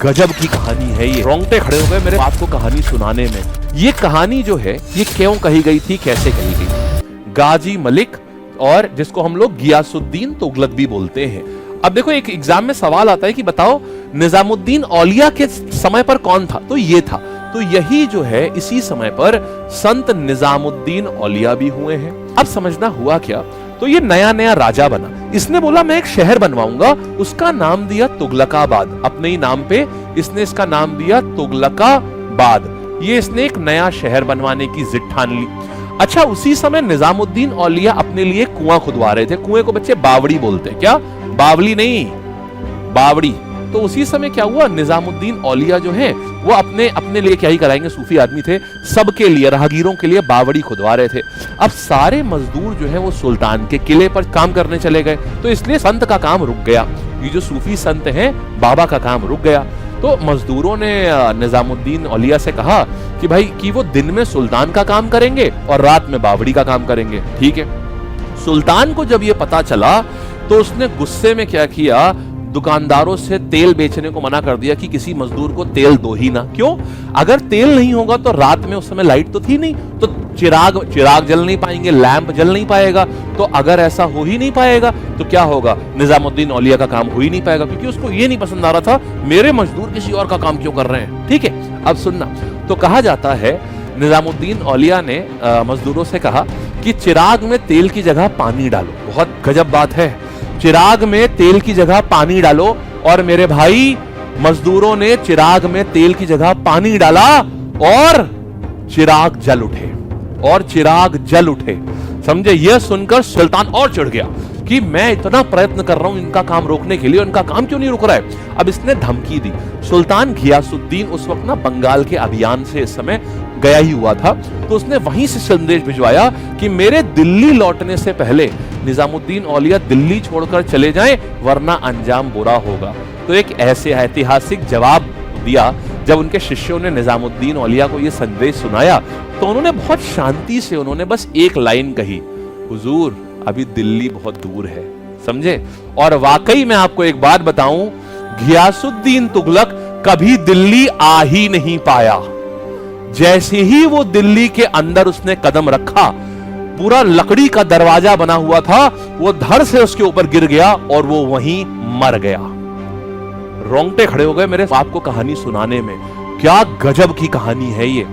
गजब की कहानी है ये। रोंगटे खड़े हो गए मेरे आपको कहानी सुनाने में। ये कहानी जो है ये क्यों कही गई थी, कैसे कही गई? गाजी मलिक और जिसको हम लोग गियासुद्दीन तुगलक भी बोलते हैं। अब देखो एक एग्जाम में सवाल आता है कि बताओ निजामुद्दीन औलिया के समय पर कौन था, तो ये था। तो यही जो है इसी समय पर संत निजामुद्दीन औलिया भी हुए हैं। अब समझना हुआ क्या, तो ये नया नया राजा बना, इसने बोला मैं एक शहर बनवाऊंगा, उसका नाम दिया तुगलकाबाद। अपने ही नाम पे इसने इसका नाम दिया तुगलकाबाद। ये इसने एक नया शहर बनवाने की जिद ठान ली। अच्छा, उसी समय निजामुद्दीन औलिया अपने लिए कुआं खुदवा रहे थे। कुएं को बच्चे बावड़ी बोलते हैं, क्या बावली नहीं बावड़ी। तो उसी समय क्या हुआ, निजामुद्दीन औलिया जो है वो अपने लिए क्या ही कराएंगे, सूफी आदमी थे, सबके लिए राहगीरों के लिए बावड़ी खुदवा रहे थे। अब सारे मजदूर जो है वो सुल्तान के किले पर काम करने चले गए, तो इसलिए संत का काम रुक गया। ये जो सूफी संत हैं बाबा का काम रुक गया। तो मजदूरों ने निजामुद्दीन औलिया से कहा कि भाई कि वो दिन में सुल्तान का काम करेंगे और रात में बावड़ी का काम करेंगे। ठीक है। सुल्तान को जब ये पता चला तो उसने गुस्से में क्या किया, दुकानदारों से तेल बेचने को मना कर दिया कि किसी मजदूर को तेल दो ही ना। क्यों? अगर तेल नहीं होगा तो रात में उस समय लाइट तो थी नहीं, तो चिराग जल नहीं पाएंगे, लैंप जल नहीं पाएगा। तो अगर ऐसा हो ही नहीं पाएगा तो क्या होगा, निजामुद्दीन औलिया का काम हो ही नहीं पाएगा, क्योंकि उसको ये नहीं पसंद आ रहा था मेरे मजदूर किसी और का काम क्यों कर रहे हैं। ठीक है, अब सुनना। तो कहा जाता है निजामुद्दीन औलिया ने मजदूरों से कहा कि चिराग में तेल की जगह पानी डालो। बहुत गजब बात है, चिराग में तेल की जगह पानी डालो। और मेरे भाई मजदूरों ने चिराग में तेल की जगह पानी डाला और चिराग जल उठे, और चिराग जल उठे। समझे? यह सुनकर सुल्तान और चिढ़ गया कि मैं इतना प्रयत्न कर रहा हूं इनका काम रोकने के लिए, उनका काम क्यों नहीं रुक रहा है। अब इसने धमकी दी। सुल्तान घियासुद्दीन उस वक्त ना बंगाल के अभियान से इस समय गया ही हुआ था, तो उसने वहीं से संदेश भिजवाया कि मेरे दिल्ली लौटने से पहले निजामुद्दीन औलिया दिल्ली छोड़कर चले जाएं, वरना अंजाम बुरा होगा। तो एक ऐसे ऐतिहासिक जवाब दिया। जब उनके शिष्यों ने निजामुद्दीन औलिया को यह संदेश सुनाया तो उन्होंने बहुत शांति से उन्होंने बस एक लाइन कही, हुजूर अभी दिल्ली बहुत दूर है। समझे? और वाकई मैं आपको एक बात बताऊं, घियासुद्दीन तुगलक कभी दिल्ली आ ही नहीं पाया। जैसे ही वो दिल्ली के अंदर उसने कदम रखा, पूरा लकड़ी का दरवाजा बना हुआ था, वो धड़ से उसके ऊपर गिर गया और वो वहीं मर गया। रोंगटे खड़े हो गए मेरे आपको कहानी सुनाने में। क्या गजब की कहानी है ये।